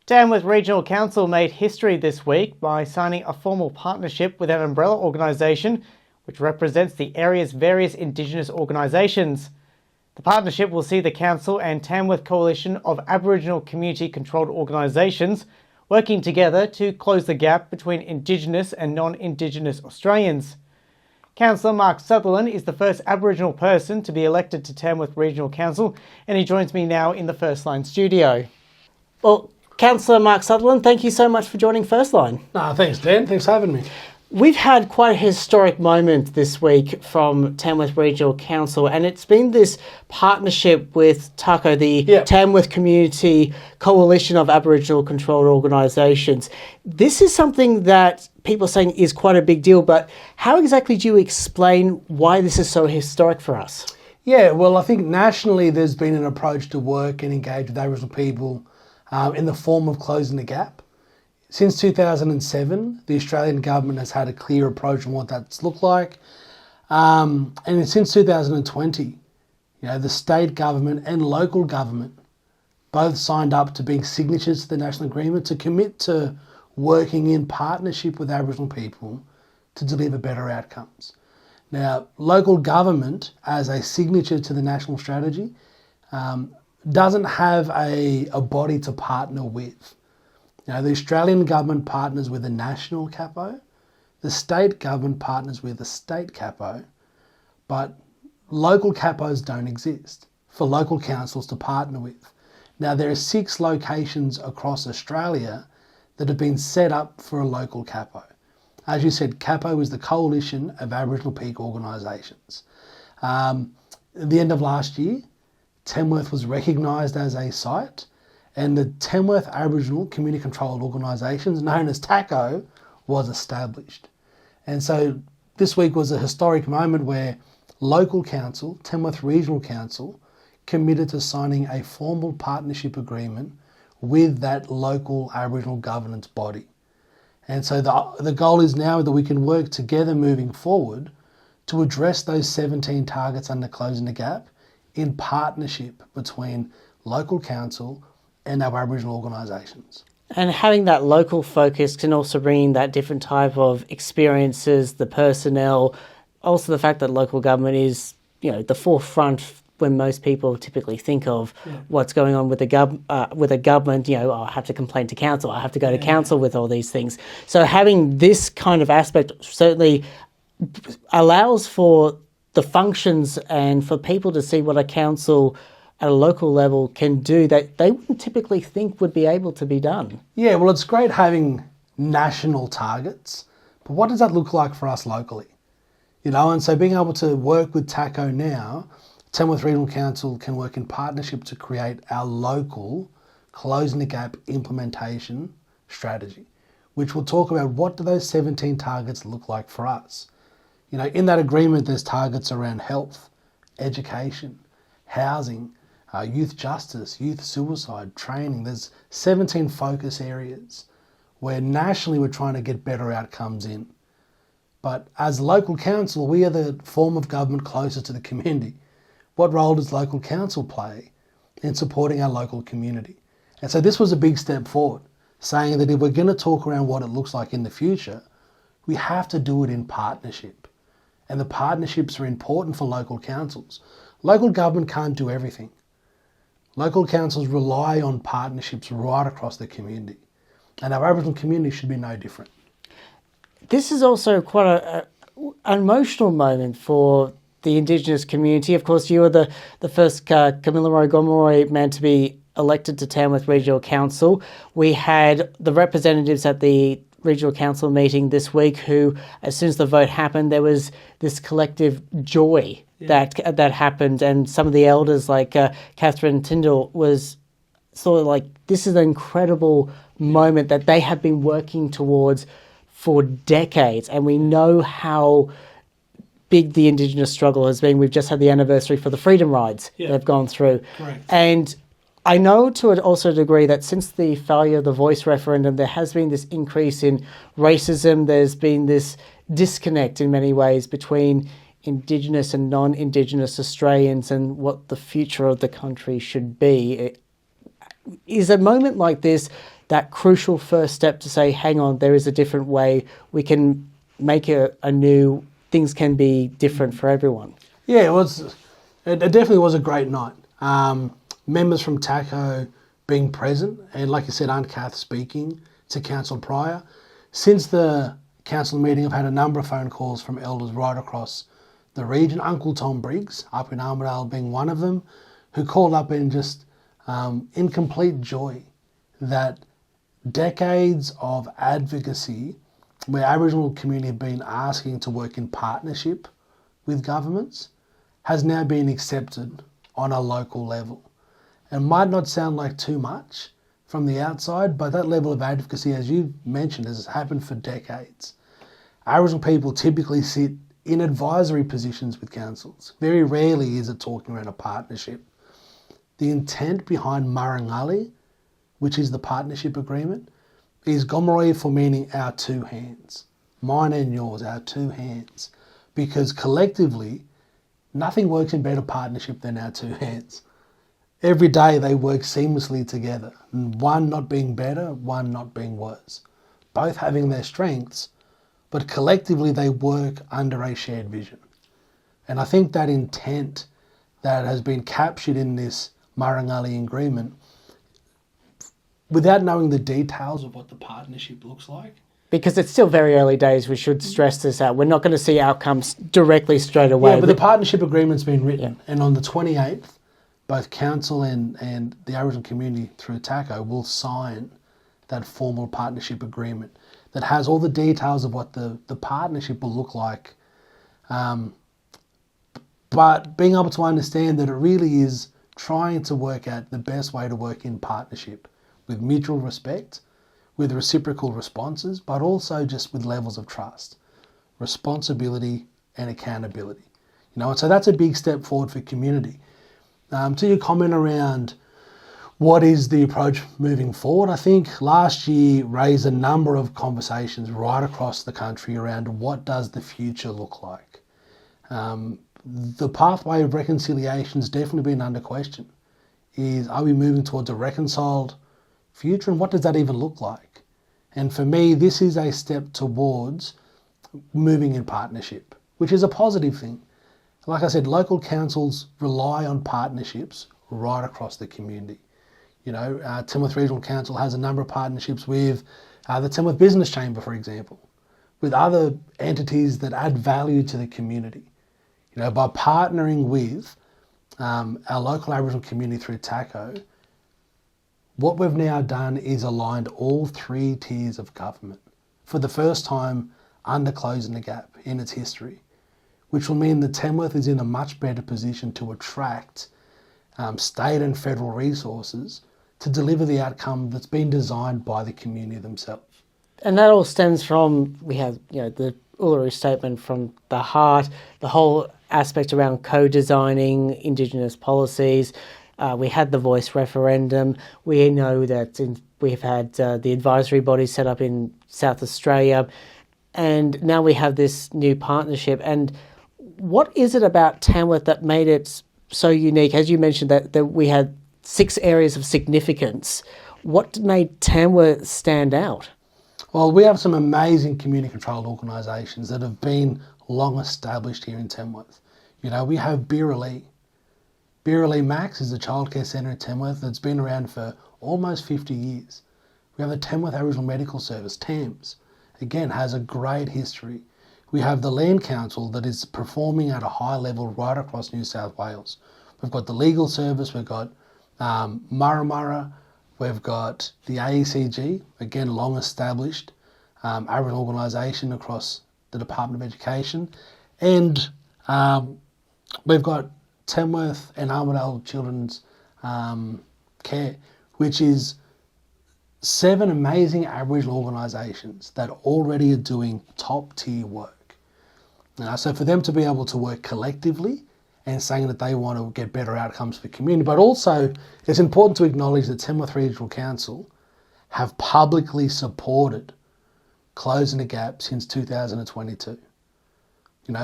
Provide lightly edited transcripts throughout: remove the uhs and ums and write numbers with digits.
Tamworth Regional Council made history this week by signing a formal partnership with an umbrella organisation which represents the area's various Indigenous organisations. The partnership will see the Council and Tamworth Coalition of Aboriginal community-controlled organisations working together to close the gap between Indigenous and non-Indigenous Australians. Councillor Marc Sutherland is the first Aboriginal person to be elected to Tamworth Regional Council, and he joins me now in the Firstline studio. Well, Councillor Marc Sutherland, thank you so much for joining Firstline. Thanks, Dan. Thanks for having me. We've had quite a historic moment this week from Tamworth Regional Council, and it's been this partnership with TACO, the Tamworth Community Coalition of Aboriginal Controlled Organisations. This is something that people are saying is quite a big deal, but how exactly do you explain why this is so historic for us? Yeah, well, I think nationally there's been an approach to work and engage with Aboriginal people in the form of closing the gap. Since 2007, the Australian government has had a clear approach on what that's looked like. And since 2020, the state government and local government both signed up to being signatories to the national agreement to commit to working in partnership with Aboriginal people to deliver better outcomes. Now, local government, as a signature to the national strategy, doesn't have a body to partner with. The Australian government partners with the national capo, the state government partners with the state capo, but local capos don't exist for local councils to partner with. Now, there are 6 locations across Australia that have been set up for a local capo. As you said, capo is the coalition of Aboriginal people organisations. At the end of last year, Tamworth was recognised as a site, and the Tamworth Aboriginal Community Controlled Organisations, known as TACO, was established. And so this week was a historic moment where local council, Tamworth Regional Council, committed to signing a formal partnership agreement with that local Aboriginal governance body. And so the goal is now that we can work together moving forward to address those 17 targets under Closing the Gap in partnership between local council and our Aboriginal organisations. And having that local focus can also bring in that different type of experiences, the personnel, also the fact that local government is, the forefront when most people typically think of what's going on with a government. I have to complain to council, I have to go to council with all these things. So having this kind of aspect certainly allows for the functions and for people to see what a council at a local level can do that they wouldn't typically think would be able to be done. Yeah, well, it's great having national targets, but what does that look like for us locally? And so being able to work with TACO now, Tamworth Regional Council can work in partnership to create our local Closing the Gap implementation strategy, which will talk about what do those 17 targets look like for us. In that agreement, there's targets around health, education, housing, youth justice, youth suicide, training. There's 17 focus areas where nationally we're trying to get better outcomes in. But as local council, we are the form of government closer to the community. What role does local council play in supporting our local community? And so this was a big step forward, saying that if we're going to talk around what it looks like in the future, we have to do it in partnership. And the partnerships are important for local councils. Local government can't do everything. Local councils rely on partnerships right across the community, and our Aboriginal community should be no different. This is also quite an emotional moment for the Indigenous community. Of course, you were the first Kamilaroi Gomeroi man to be elected to Tamworth Regional Council. We had the representatives at the Regional Council meeting this week who, as soon as the vote happened, there was this collective joy that happened, and some of the elders like Catherine Tyndall was sort of like, this is an incredible moment that they have been working towards for decades, and we know how big the Indigenous struggle has been. We've just had the anniversary for the freedom rides that have gone through. Correct. And I know to also a degree that since the failure of the voice referendum, there has been this increase in racism. There's been this disconnect in many ways between Indigenous and non-Indigenous Australians and what the future of the country should be. Is a moment like this that crucial first step to say, hang on, there is a different way. We can make a new, things can be different for everyone. Yeah, it definitely was a great night. Members from TACO being present, and like you said, Aunt Kath speaking to Council prior. Since the council meeting, I've had a number of phone calls from elders right across the region. Uncle Tom Briggs up in Armidale being one of them, who called up in just in complete joy that decades of advocacy where Aboriginal community have been asking to work in partnership with governments has now been accepted on a local level. It might not sound like too much from the outside, but that level of advocacy, as you mentioned, has happened for decades. Aboriginal people typically sit in advisory positions with councils. Very rarely is it talking around a partnership. The intent behind Marangali, which is the partnership agreement, is Gomeroi for meaning our two hands. Mine and yours, our two hands. Because collectively, nothing works in better partnership than our two hands. Every day they work seamlessly together, one not being better, one not being worse. Both having their strengths, but collectively they work under a shared vision. And I think that intent that has been captured in this Marangali agreement, without knowing the details of what the partnership looks like. Because it's still very early days, we should stress this out. We're not going to see outcomes directly straight away. Yeah, but the partnership agreement's been written, and on the 28th, both council and the Aboriginal community through TACO will sign that formal partnership agreement that has all the details of what the partnership will look like. But being able to understand that it really is trying to work out the best way to work in partnership with mutual respect, with reciprocal responses, but also just with levels of trust, responsibility and accountability. And so that's a big step forward for community. To your comment around what is the approach moving forward, I think last year raised a number of conversations right across the country around what does the future look like. The pathway of reconciliation has definitely been under question. Are we moving towards a reconciled future, and what does that even look like? And for me, this is a step towards moving in partnership, which is a positive thing. Like I said, local councils rely on partnerships right across the community. Tamworth Regional Council has a number of partnerships with the Tamworth Business Chamber, for example, with other entities that add value to the community. By partnering with our local Aboriginal community through TACO, what we've now done is aligned all three tiers of government for the first time under Closing the Gap in its history, which will mean that Tamworth is in a much better position to attract state and federal resources to deliver the outcome that's been designed by the community themselves. And that all stems from, we have the Uluru Statement from the heart, the whole aspect around co-designing Indigenous policies. We had the voice referendum. We know that we've had the advisory body set up in South Australia, and now we have this new partnership. And what is it about Tamworth that made it so unique? As you mentioned that we had 6 areas of significance. What made Tamworth stand out? Well, we have some amazing community-controlled organisations that have been long established here in Tamworth. We have Birralee. Birralee Max is a childcare centre in Tamworth that's been around for almost 50 years. We have the Tamworth Aboriginal Medical Service, TAMS. Again, has a great history. We have the Land Council that is performing at a high level right across New South Wales. We've got the Legal Service, we've got Murra, we've got the AECG, again, long established Aboriginal organisation across the Department of Education. And we've got Tamworth and Armidale Children's Care, which is 7 amazing Aboriginal organisations that already are doing top tier work. So for them to be able to work collectively and saying that they want to get better outcomes for community, but also it's important to acknowledge that Tamworth Regional Council have publicly supported Closing the Gap since 2022.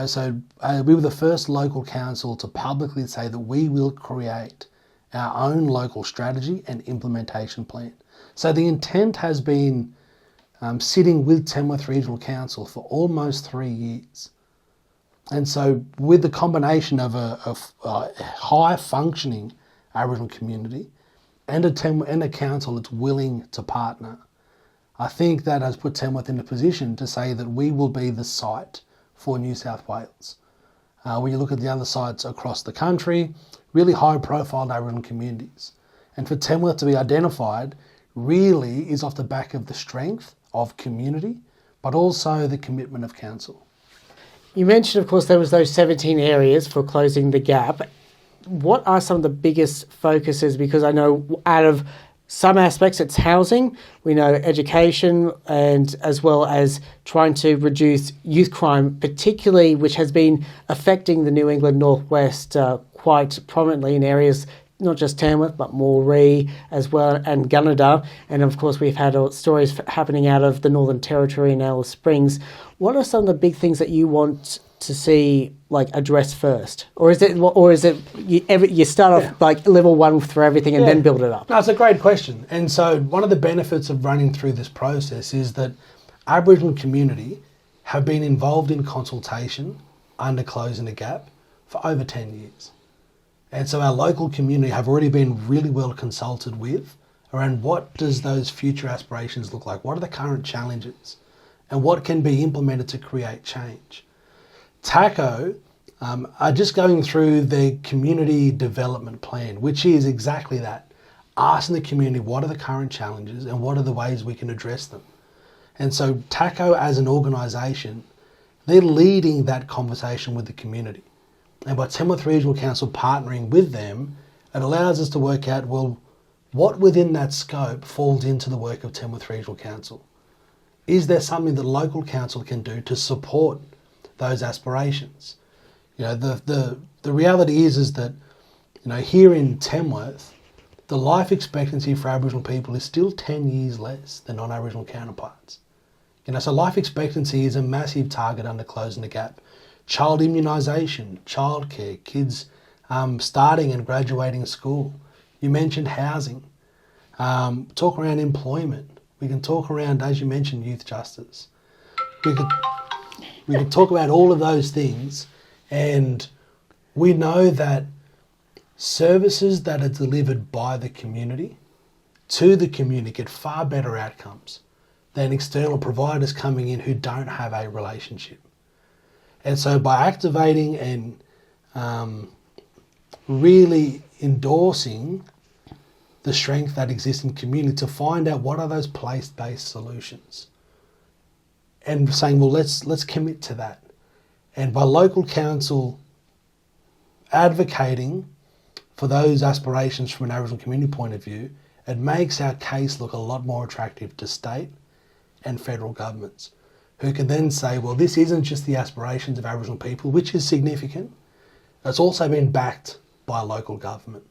So we were the first local council to publicly say that we will create our own local strategy and implementation plan. So the intent has been sitting with Tamworth Regional Council for almost 3 years. And so with the combination of a high-functioning Aboriginal community and a council that's willing to partner, I think that has put Tamworth in a position to say that we will be the site for New South Wales. When you look at the other sites across the country, really high-profile Aboriginal communities. And for Tamworth to be identified really is off the back of the strength of community, but also the commitment of council. You mentioned, of course, there was those 17 areas for closing the gap. What are some of the biggest focuses? Because I know out of some aspects it's housing, we know education, and as well as trying to reduce youth crime, particularly which has been affecting the New England Northwest quite prominently in areas not just Tamworth, but Moree as well, and Gunnedah. And of course, we've had stories happening out of the Northern Territory and Alice Springs. What are some of the big things that you want to see addressed first? Or is it you start off level one for everything and then build it up? No, it's a great question. And so one of the benefits of running through this process is that Aboriginal community have been involved in consultation under Closing the Gap for over 10 years. And so our local community have already been really well consulted with around what does those future aspirations look like? What are the current challenges? And what can be implemented to create change? TACO are just going through the community development plan, which is exactly that. Asking the community what are the current challenges and what are the ways we can address them. And so TACO as an organisation, they're leading that conversation with the community. And by Tamworth Regional Council partnering with them, it allows us to work out, well, what within that scope falls into the work of Tamworth Regional Council? Is there something that local council can do to support those aspirations? The reality is that, here in Tamworth, the life expectancy for Aboriginal people is still 10 years less than non-Aboriginal counterparts. So life expectancy is a massive target under Closing the Gap. Child immunisation, childcare, kids starting and graduating school. You mentioned housing. Talk around employment. We can talk around, as you mentioned, youth justice. We can talk about all of those things, and we know that services that are delivered by the community to the community get far better outcomes than external providers coming in who don't have a relationship. And so by activating and really endorsing the strength that exists in community to find out what are those place-based solutions and saying, well, let's commit to that. And by local council advocating for those aspirations from an Aboriginal community point of view, it makes our case look a lot more attractive to state and federal governments, who can then say, well, this isn't just the aspirations of Aboriginal people, which is significant. It's also been backed by local government.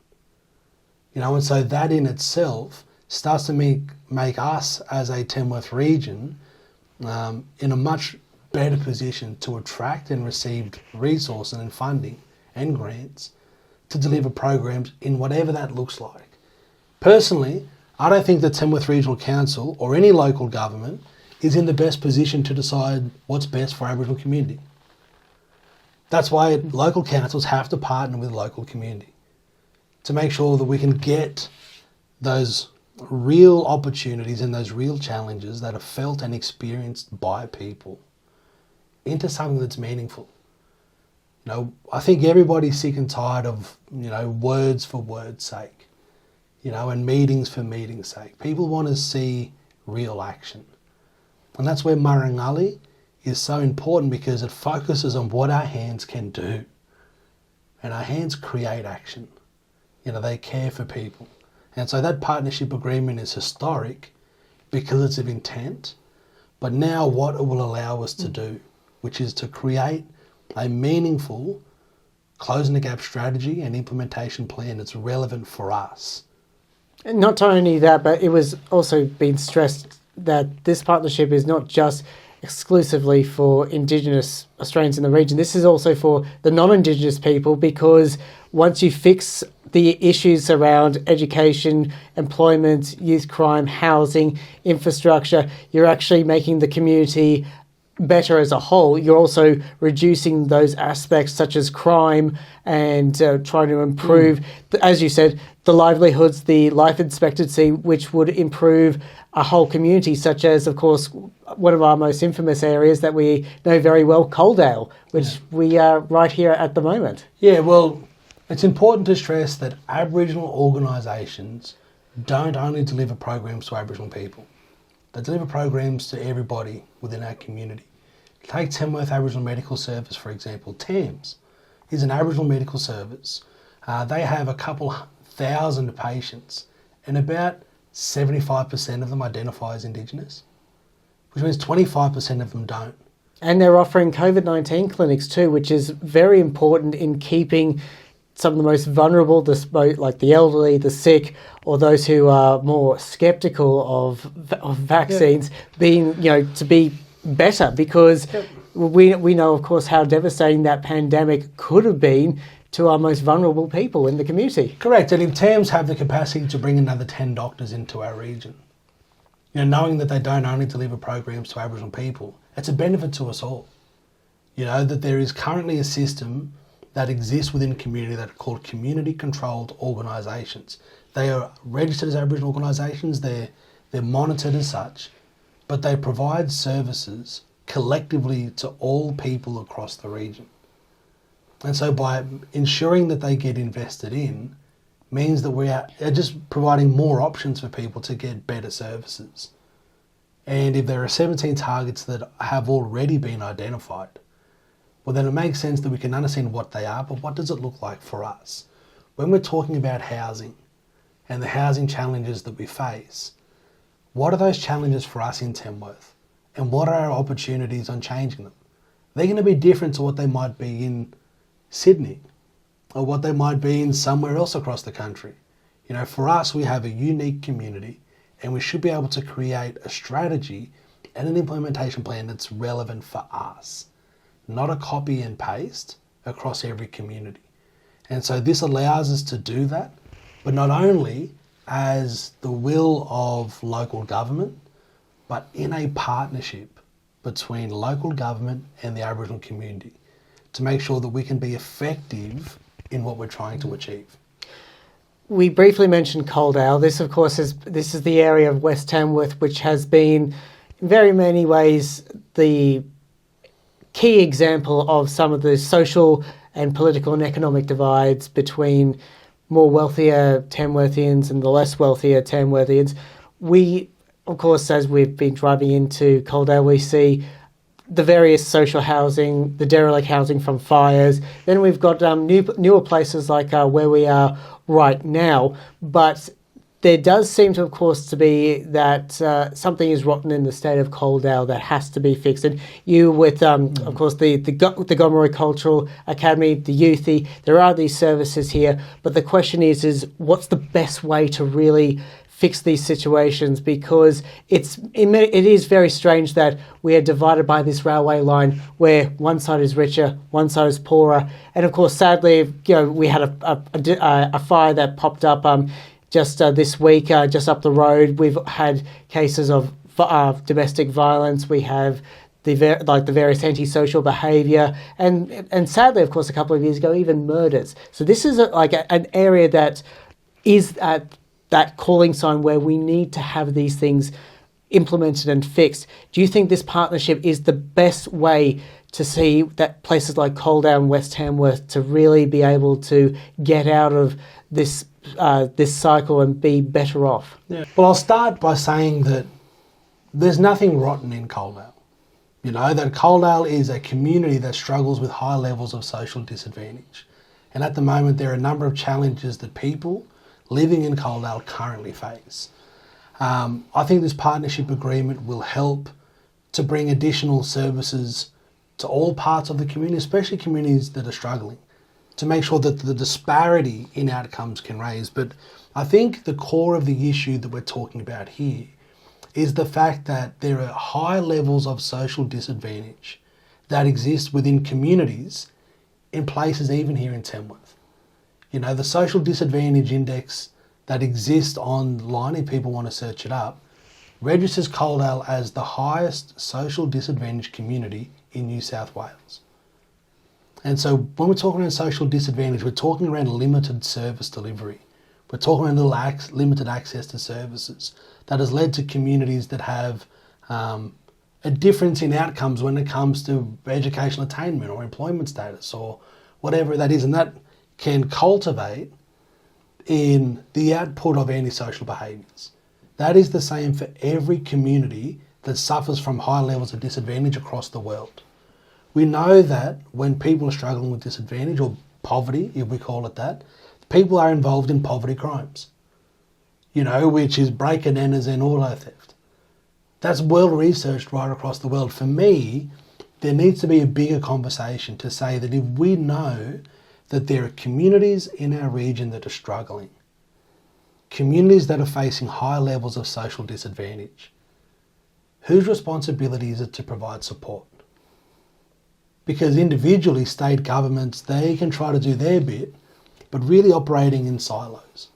And so that in itself starts to make us as a Tamworth region in a much better position to attract and receive resources and funding and grants to deliver programs in whatever that looks like. Personally, I don't think the Tamworth Regional Council or any local government is in the best position to decide what's best for Aboriginal community. That's why local councils have to partner with local community to make sure that we can get those real opportunities and those real challenges that are felt and experienced by people into something that's meaningful. I think everybody's sick and tired of, words for words' sake, and meetings for meetings' sake. People want to see real action. And that's where Marangali is so important, because it focuses on what our hands can do. And our hands create action. They care for people. And so that partnership agreement is historic because it's of intent, but now what it will allow us to do, which is to create a meaningful Closing the Gap strategy and implementation plan that's relevant for us. And not only that, but it was also being stressed that this partnership is not just exclusively for Indigenous Australians in the region. This is also for the non-Indigenous people, because once you fix the issues around education, employment, youth crime, housing, infrastructure, you're actually making the community better as a whole. You're also reducing those aspects such as crime and trying to improve, as you said, the livelihoods, the life expectancy, which would improve a whole community, such as, of course, one of our most infamous areas that we know very well, Coaldale, which we are right here at the moment. Yeah, well, it's important to stress that Aboriginal organisations don't only deliver programs to Aboriginal people. They deliver programs to everybody within our community. Take Tamworth Aboriginal Medical Service, for example. TAMS is an Aboriginal medical service. They have a couple thousand patients, and about 75% of them identify as Indigenous, which means 25% of them don't. And they're offering COVID-19 clinics too, which is very important in keeping some of the most vulnerable, like the elderly, the sick, or those who are more sceptical of vaccines, being, to be better, because we know, of course, how devastating that pandemic could have been to our most vulnerable people in the community. Correct, and if TAMS have the capacity to bring another 10 doctors into our region, knowing that they don't only deliver programs to Aboriginal people, it's a benefit to us all. That there is currently a system that exists within a community that are called community-controlled organisations. They are registered as Aboriginal organisations, they're monitored as such, but they provide services collectively to all people across the region. And so by ensuring that they get invested in, means that we are just providing more options for people to get better services. And if there are 17 targets that have already been identified, well, then it makes sense that we can understand what they are, but what does it look like for us? When we're talking about housing and the housing challenges that we face, what are those challenges for us in Tamworth? And what are our opportunities on changing them? They're going to be different to what they might be in Sydney or what they might be in somewhere else across the country. For us, we have a unique community, and we should be able to create a strategy and an implementation plan that's relevant for us, not a copy and paste across every community. And so this allows us to do that, but not only as the will of local government, but in a partnership between local government and the Aboriginal community to make sure that we can be effective in what we're trying to achieve. We briefly mentioned Coaldale. This, of course, is the area of West Tamworth, which has been, in very many ways, the key example of some of the social and political and economic divides between more wealthier Tamworthians and the less wealthier Tamworthians. We, of course, as we've been driving into Coaldale, we see the various social housing, the derelict housing from fires. Then we've got newer places like where we are right now. But there does seem to, of course, to be that something is rotten in the state of Coaldale that has to be fixed. And you, with, of course, the Gomeroi Cultural Academy, the Youthy, there are these services here. But the question is what's the best way to really fix these situations? Because it is very strange that we are divided by this railway line where one side is richer, one side is poorer. And, of course, sadly, we had a fire that popped up just this week, just up the road. We've had cases of domestic violence. We have the various antisocial behaviour, and sadly, of course, a couple of years ago, even murders. So this is an area that is at that calling sign where we need to have these things implemented and fixed. Do you think this partnership is the best way to see that places like Coaldale and West Tamworth to really be able to get out of this cycle and be better off? Yeah. Well, I'll start by saying that there's nothing rotten in Coaldale. That Coaldale is a community that struggles with high levels of social disadvantage. And at the moment, there are a number of challenges that people living in Coaldale currently face. I think this partnership agreement will help to bring additional services to all parts of the community, especially communities that are struggling, to make sure that the disparity in outcomes can raise. But I think the core of the issue that we're talking about here is the fact that there are high levels of social disadvantage that exist within communities in places even here in Tamworth. You know, the social disadvantage index that exists online, if people want to search it up, registers Coaldale as the highest social disadvantaged community in New South Wales. And so when we're talking around social disadvantage, we're talking around limited service delivery. We're talking around limited access to services that has led to communities that have a difference in outcomes when it comes to educational attainment or employment status or whatever that is. And that can cultivate in the output of antisocial behaviours. That is the same for every community that suffers from high levels of disadvantage across the world. We know that when people are struggling with disadvantage or poverty, if we call it that, people are involved in poverty crimes, you know, which is break and enters and auto theft. That's well researched right across the world. For me, there needs to be a bigger conversation to say that if we know that there are communities in our region that are struggling, communities that are facing high levels of social disadvantage, whose responsibility is it to provide support? Because individually, state governments, they can try to do their bit, but really operating in silos.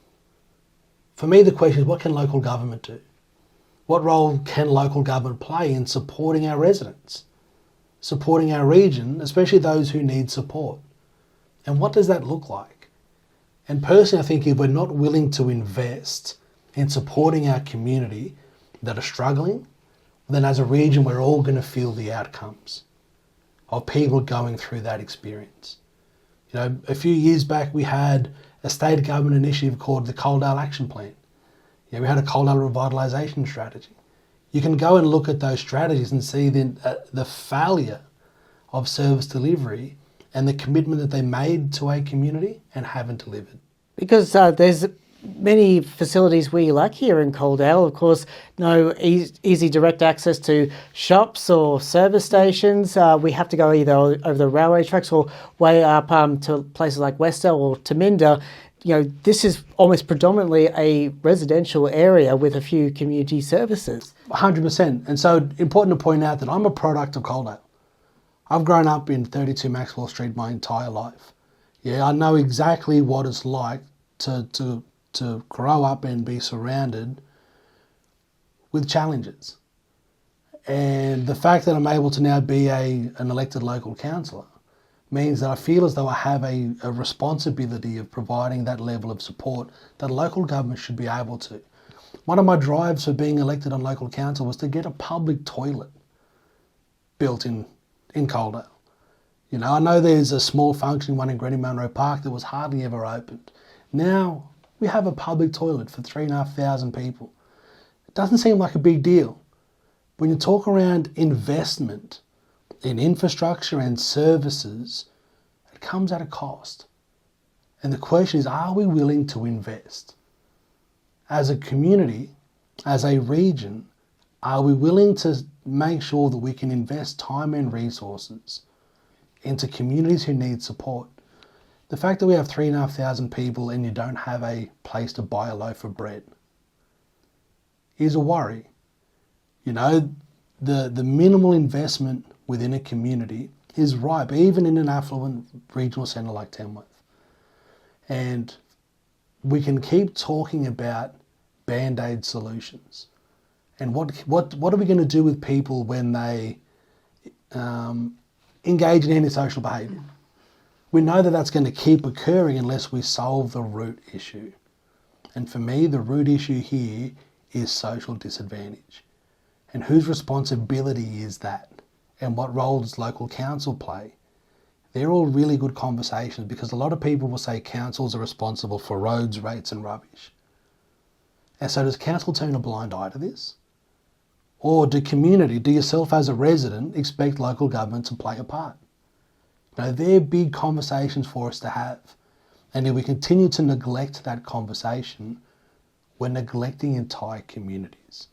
For me, the question is, what can local government do? What role can local government play in supporting our residents, supporting our region, especially those who need support? And what does that look like? And personally, I think if we're not willing to invest in supporting our community that are struggling, then as a region, we're all going to feel the outcomes of people going through that experience. You know, a few years back, we had a state government initiative called the Coaldale Action Plan. You know, we had a Coaldale revitalisation strategy. You can go and look at those strategies and see the failure of service delivery and the commitment that they made to a community and haven't delivered. Because there's many facilities we lack here in Coaldale. Of course, no easy direct access to shops or service stations. We have to go either over the railway tracks or way up to places like Westdale or Taminda. You know, this is almost predominantly a residential area with a few community services. 100%. And so important to point out that I'm a product of Coaldale. I've grown up in 32 Maxwell Street my entire life. Yeah, I know exactly what it's like to grow up and be surrounded with challenges. And the fact that I'm able to now be an elected local councillor means that I feel as though I have a responsibility of providing that level of support that local government should be able to. One of my drives for being elected on local council was to get a public toilet built in Coaldale. You know, I know there's a small functioning one in Granny Munro Park that was hardly ever opened. Now we have a public toilet for 3,500 people. It doesn't seem like a big deal. When you talk around investment in infrastructure and services, it comes at a cost. And the question is, are we willing to invest? As a community, as a region, are we willing to make sure that we can invest time and resources into communities who need support? The fact that we have 3,500 people and you don't have a place to buy a loaf of bread is a worry. You know, the minimal investment within a community is ripe, even in an affluent regional centre like Tamworth. And we can keep talking about band-aid solutions. And what are we going to do with people when they engage in antisocial behaviour? We know that that's going to keep occurring unless we solve the root issue. And for me, the root issue here is social disadvantage. And whose responsibility is that? And what role does local council play? They're all really good conversations, because a lot of people will say councils are responsible for roads, rates and rubbish. And so does council turn a blind eye to this? Or do yourself as a resident expect local government to play a part? Now, they're big conversations for us to have. And if we continue to neglect that conversation, we're neglecting entire communities.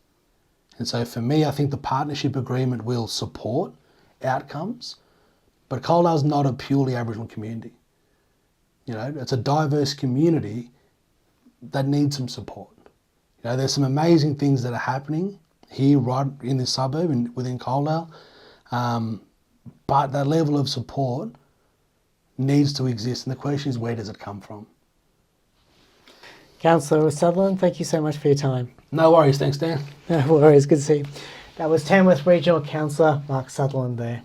And so for me, I think the partnership agreement will support outcomes, but Coaldale's not a purely Aboriginal community. You know, it's a diverse community that needs some support. You know, there's some amazing things that are happening here right in this suburb within Coaldale, but that level of support needs to exist. And the question is, where does it come from? Councillor Sutherland, thank you so much for your time. No worries. Thanks, Dan. No worries, good to see you. That was Tamworth Regional Councillor Marc Sutherland there.